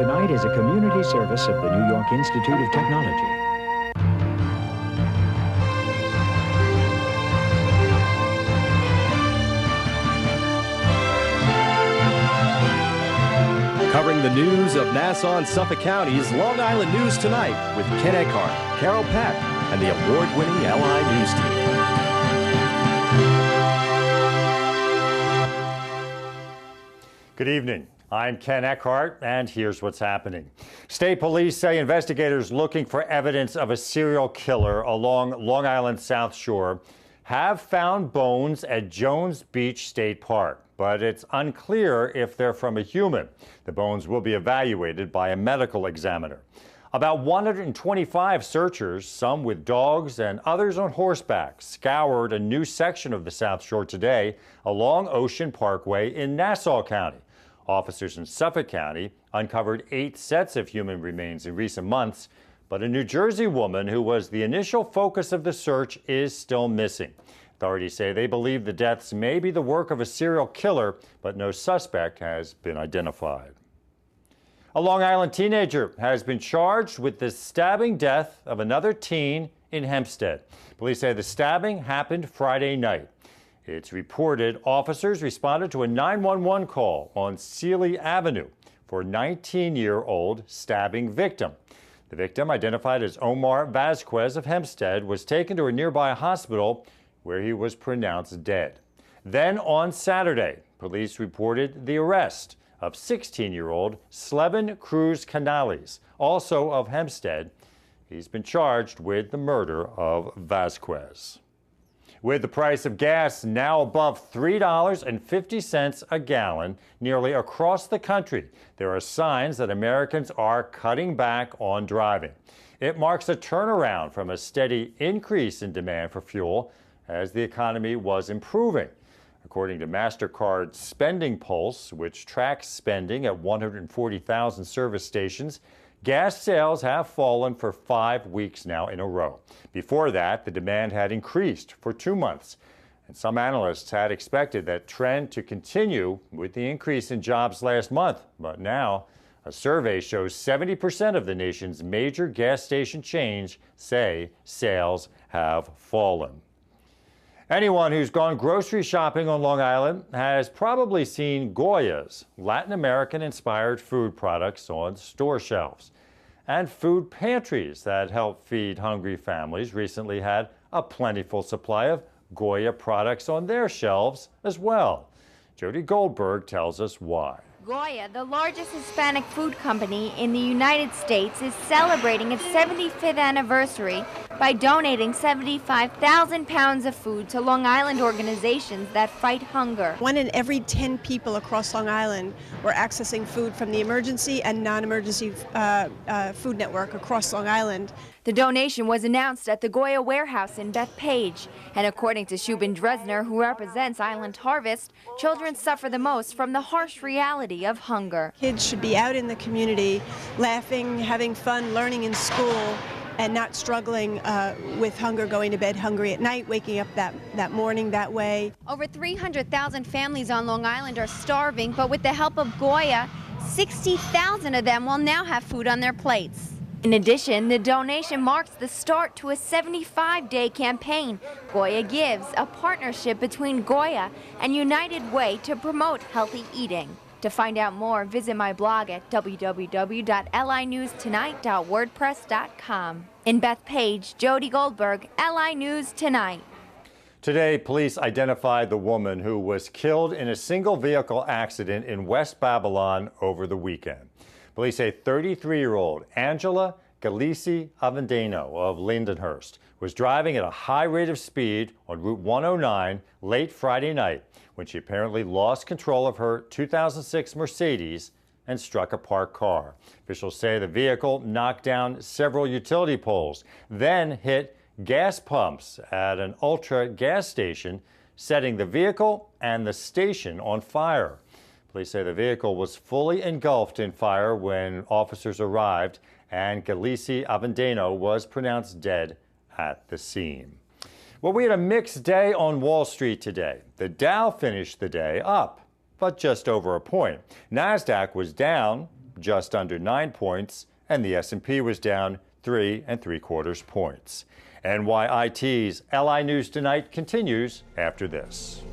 Tonight is a community service of the New York Institute of Technology. Covering the news of Nassau and Suffolk Counties, Long Island News Tonight with Ken Eckhart, Carol Peck, and the award-winning LI News team. Good evening. I'm Ken Eckhart, and here's what's happening. State police say investigators looking for evidence of a serial killer along Long Island's South Shore have found bones at Jones Beach State Park, but it's unclear if they're from a human. The bones will be evaluated by a medical examiner. About 125 searchers, some with dogs and others on horseback, scoured a new section of the South Shore today along Ocean Parkway in Nassau County. Officers in Suffolk County uncovered 8 sets of human remains in recent months, but a New Jersey woman who was the initial focus of the search is still missing. Authorities say they believe the deaths may be the work of a serial killer, but no suspect has been identified. A Long Island teenager has been charged with the stabbing death of another teen in Hempstead. Police say the stabbing happened Friday night. It's reported officers responded to a 911 call on Sealy Avenue for a 19-year-old stabbing victim. The victim, identified as Omar Vasquez of Hempstead, was taken to a nearby hospital where he was pronounced dead. Then on Saturday, police reported the arrest of 16-year-old Slevin Cruz Canales, also of Hempstead. He's been charged with the murder of Vasquez. With the price of gas now above $3.50 a gallon nearly across the country, there are signs that Americans are cutting back on driving. It marks a turnaround from a steady increase in demand for fuel as the economy was improving. According to MasterCard's Spending Pulse, which tracks spending at 140,000 service stations, gas sales have fallen for 5 weeks now in a row. Before that, the demand had increased for 2 months. And some analysts had expected that trend to continue with the increase in jobs last month. But now, a survey shows 70% of the nation's major gas station chains say sales have fallen. Anyone who's gone grocery shopping on Long Island has probably seen Goya's, Latin American-inspired food products on store shelves. And food pantries that help feed hungry families recently had a plentiful supply of Goya products on their shelves as well. Jody Goldberg tells us why. Goya, the largest Hispanic food company in the United States, is celebrating its 75th anniversary by donating 75,000 pounds of food to Long Island organizations that fight hunger. 1 in every 10 people across Long Island were accessing food from the emergency and non-emergency food network across Long Island. The donation was announced at the Goya warehouse in Bethpage. And according to Shubin Dresner, who represents Island Harvest, children suffer the most from the harsh reality of hunger. Kids should be out in the community, laughing, having fun, learning in school, and not struggling with hunger, going to bed hungry at night, waking up that morning that way. Over 300,000 families on Long Island are starving, but with the help of Goya, 60,000 of them will now have food on their plates. In addition, the donation marks the start to a 75-day campaign. Goya Gives, a partnership between Goya and United Way to promote healthy eating. To find out more, visit my blog at www.linewstonight.wordpress.com. In Bethpage, Jody Goldberg, LI News Tonight. Today, police identified the woman who was killed in a single-vehicle accident in West Babylon over the weekend. Police say 33-year-old Angela Galisi Avendano of Lindenhurst was driving at a high rate of speed on Route 109 late Friday night when she apparently lost control of her 2006 Mercedes and struck a parked car. Officials say the vehicle knocked down several utility poles, then hit gas pumps at an Ultra gas station, setting the vehicle and the station on fire. Police say the vehicle was fully engulfed in fire when officers arrived, and Galisi Avendano was pronounced dead at the scene. Well, we had a mixed day on Wall Street today. The Dow finished the day up, but just over a point. NASDAQ was down just under 9 points, and the S&P was down 3 3/4 points. NYIT's LI News Tonight continues after this.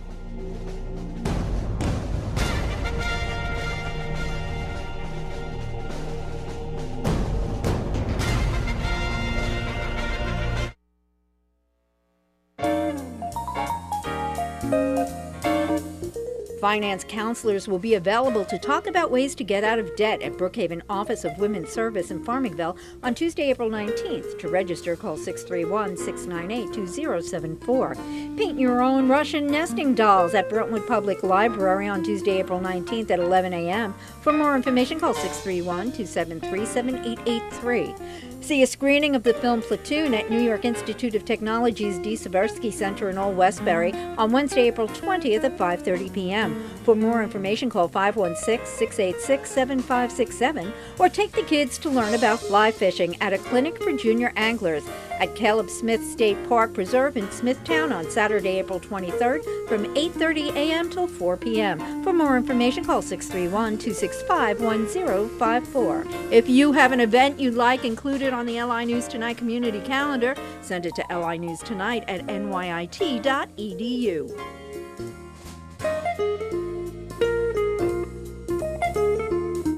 Finance counselors will be available to talk about ways to get out of debt at Brookhaven Office of Women's Service in Farmingville on Tuesday, April 19th. To register, call 631-698-2074. Paint your own Russian nesting dolls at Brentwood Public Library on Tuesday, April 19th at 11 a.m. For more information, call 631-273-7883. See a screening of the film Platoon at New York Institute of Technology's D. Seversky Center in Old Westbury on Wednesday, April 20th at 5:30 p.m. For more information, call 516-686-7567 or take the kids to learn about fly fishing at a clinic for junior anglers at Caleb Smith State Park Preserve in Smithtown on Saturday, April 23rd from 8:30 a.m. till 4 p.m. For more information, call 631-265-1054. If you have an event you'd like included on the LI News Tonight community calendar, send it to linewstonight@nyit.edu.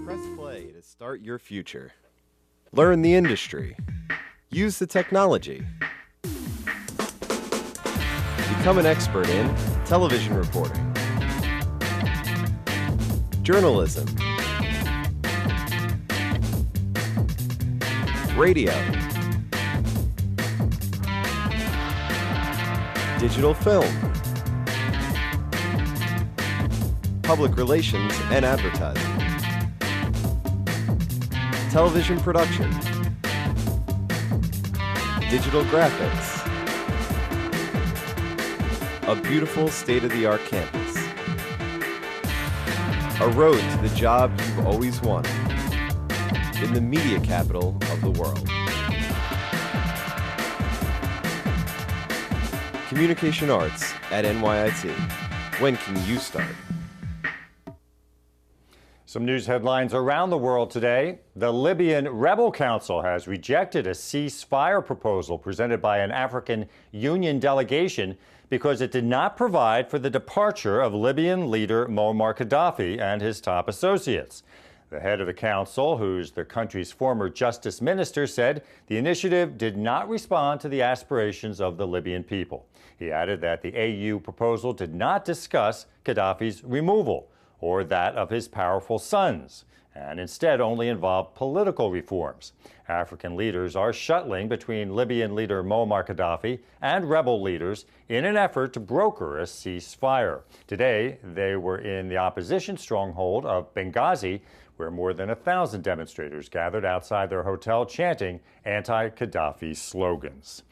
Press play to start your future. Learn the industry. Use the technology. Become an expert in television reporting, journalism, radio, digital film, public relations and advertising, television production, digital graphics, a beautiful state-of-the-art campus, a road to the job you've always wanted, in the media capital of the world. Communication Arts at NYIT. When can you start? Some news headlines around the world today. The Libyan Rebel Council has rejected a ceasefire proposal presented by an African Union delegation because it did not provide for the departure of Libyan leader Muammar Gaddafi and his top associates. The head of the council, who's the country's former justice minister, said the initiative did not respond to the aspirations of the Libyan people. He added that the AU proposal did not discuss Gaddafi's removal or that of his powerful sons, and instead only involved political reforms. African leaders are shuttling between Libyan leader Muammar Gaddafi and rebel leaders in an effort to broker a ceasefire. Today, they were in the opposition stronghold of Benghazi, where more than 1,000 demonstrators gathered outside their hotel chanting anti-Gaddafi slogans.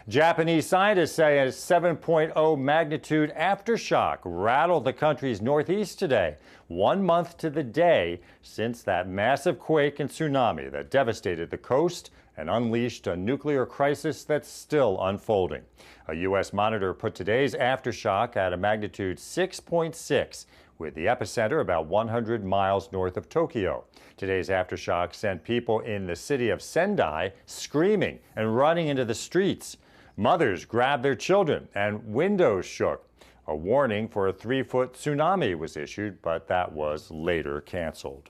Japanese scientists say a 7.0 magnitude aftershock rattled the country's northeast today, 1 month to the day since that massive quake and tsunami that devastated the coast and unleashed a nuclear crisis that's still unfolding. A U.S. monitor put today's aftershock at a magnitude 6.6, with the epicenter about 100 miles north of Tokyo. Today's aftershock sent people in the city of Sendai screaming and running into the streets. Mothers grabbed their children and windows shook. A warning for a 3-foot tsunami was issued, but that was later canceled.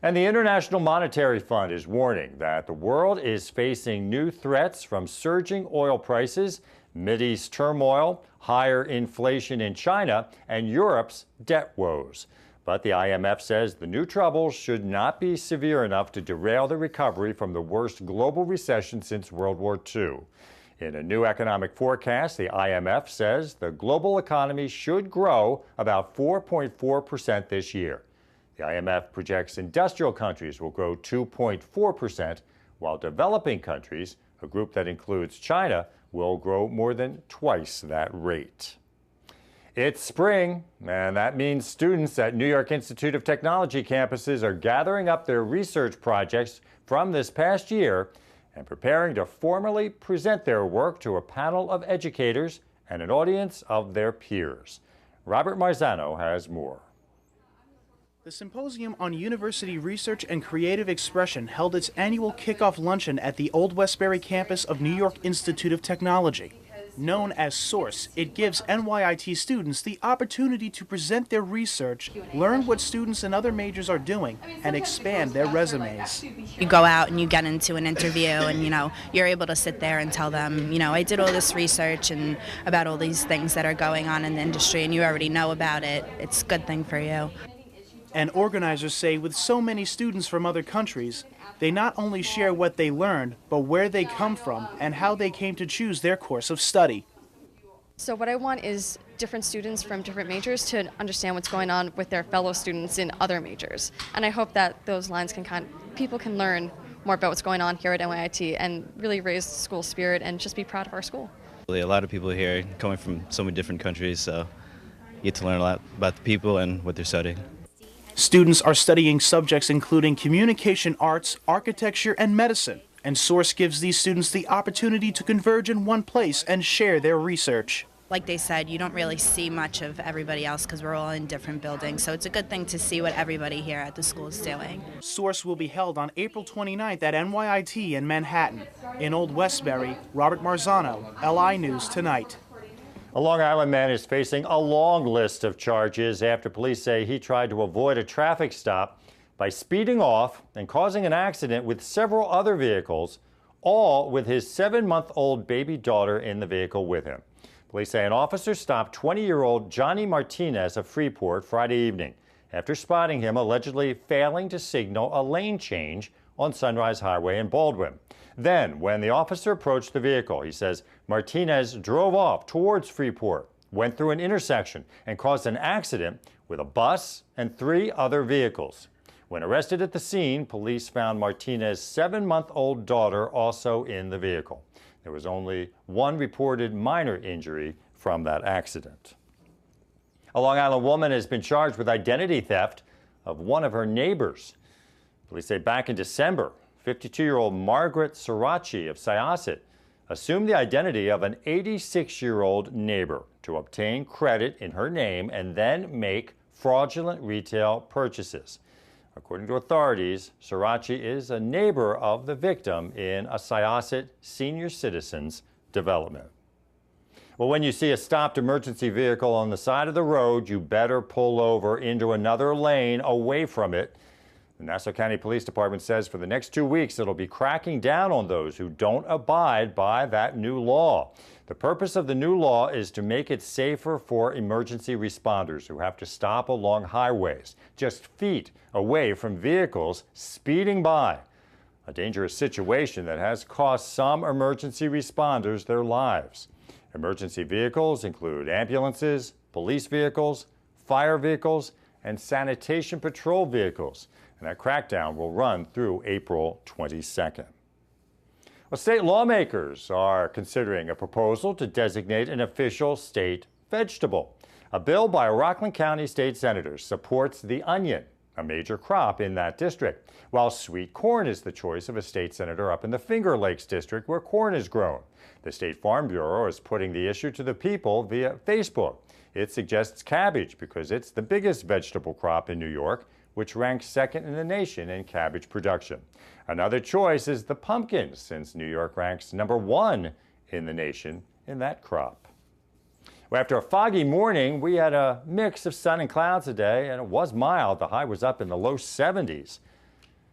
And the International Monetary Fund is warning that the world is facing new threats from surging oil prices, Mideast turmoil, higher inflation in China, and Europe's debt woes. But the IMF says the new troubles should not be severe enough to derail the recovery from the worst global recession since World War II. In a new economic forecast, the IMF says the global economy should grow about 4.4% this year. The IMF projects industrial countries will grow 2.4%, while developing countries, a group that includes China, will grow more than twice that rate. It's spring, and that means students at New York Institute of Technology campuses are gathering up their research projects from this past year and preparing to formally present their work to a panel of educators and an audience of their peers. Robert Marzano has more. The Symposium on University Research and Creative Expression held its annual kickoff luncheon at the Old Westbury campus of New York Institute of Technology. Known as SOURCE, it gives NYIT students the opportunity to present their research, learn what students in other majors are doing, and expand their resumes. You go out and you get into an interview and, you're able to sit there and tell them, I did all this research and about all these things that are going on in the industry and you already know about it. It's a good thing for you. And organizers say with so many students from other countries, they not only share what they learned, but where they come from and how they came to choose their course of study. So what I want is different students from different majors to understand what's going on with their fellow students in other majors. And I hope that those lines people can learn more about what's going on here at NYIT and really raise school spirit and just be proud of our school. A lot of people here coming from so many different countries, so you get to learn a lot about the people and what they're studying. Students are studying subjects including communication arts, architecture, and medicine. And SOURCE gives these students the opportunity to converge in one place and share their research. Like they said, you don't really see much of everybody else because we're all in different buildings, so it's a good thing to see what everybody here at the school is doing. SOURCE will be held on April 29th at NYIT in Manhattan. In Old Westbury, Robert Marzano, LI News Tonight. A Long Island man is facing a long list of charges after police say he tried to avoid a traffic stop by speeding off and causing an accident with several other vehicles, all with his 7-month-old baby daughter in the vehicle with him. Police say an officer stopped 20-year-old Johnny Martinez of Freeport Friday evening after spotting him allegedly failing to signal a lane change on Sunrise Highway in Baldwin. Then, when the officer approached the vehicle, he says Martinez drove off towards Freeport, went through an intersection, and caused an accident with a bus and 3 other vehicles. When arrested at the scene, police found Martinez's 7-month-old daughter also in the vehicle. There was only one reported minor injury from that accident. A Long Island woman has been charged with identity theft of one of her neighbors. Police say back in December, 52-year-old Margaret Sirachi of Syosset assumed the identity of an 86-year-old neighbor to obtain credit in her name and then make fraudulent retail purchases. According to authorities, Sirachi is a neighbor of the victim in a Syosset senior citizens development. Well, when you see a stopped emergency vehicle on the side of the road, you better pull over into another lane away from it. The Nassau County Police Department says for the next 2 weeks, it'll be cracking down on those who don't abide by that new law. The purpose of the new law is to make it safer for emergency responders who have to stop along highways, just feet away from vehicles speeding by. A dangerous situation that has cost some emergency responders their lives. Emergency vehicles include ambulances, police vehicles, fire vehicles, and sanitation patrol vehicles. And that crackdown will run through April 22nd. Well, state lawmakers are considering a proposal to designate an official state vegetable. A bill by Rockland County state senators supports the onion, a major crop in that district, while sweet corn is the choice of a state senator up in the Finger Lakes district where corn is grown. The State Farm Bureau is putting the issue to the people via Facebook. It suggests cabbage because it's the biggest vegetable crop in New York, which ranks second in the nation in cabbage production. Another choice is the pumpkin, since New York ranks #1 in the nation in that crop. Well, after a foggy morning, we had a mix of sun and clouds today, and it was mild. The high was up in the low 70s.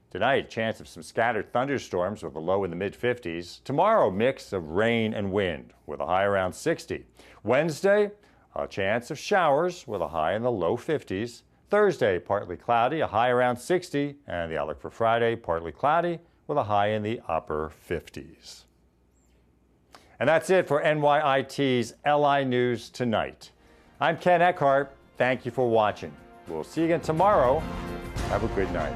Tonight, chance of some scattered thunderstorms with a low in the mid-50s. Tomorrow, mix of rain and wind with a high around 60. Wednesday, a chance of showers with a high in the low 50s. Thursday, partly cloudy, a high around 60, and the outlook for Friday, partly cloudy with a high in the upper 50s. And that's it for NYIT's LI News Tonight. I'm Ken Eckhart. Thank you for watching. We'll see you again tomorrow. Have a good night.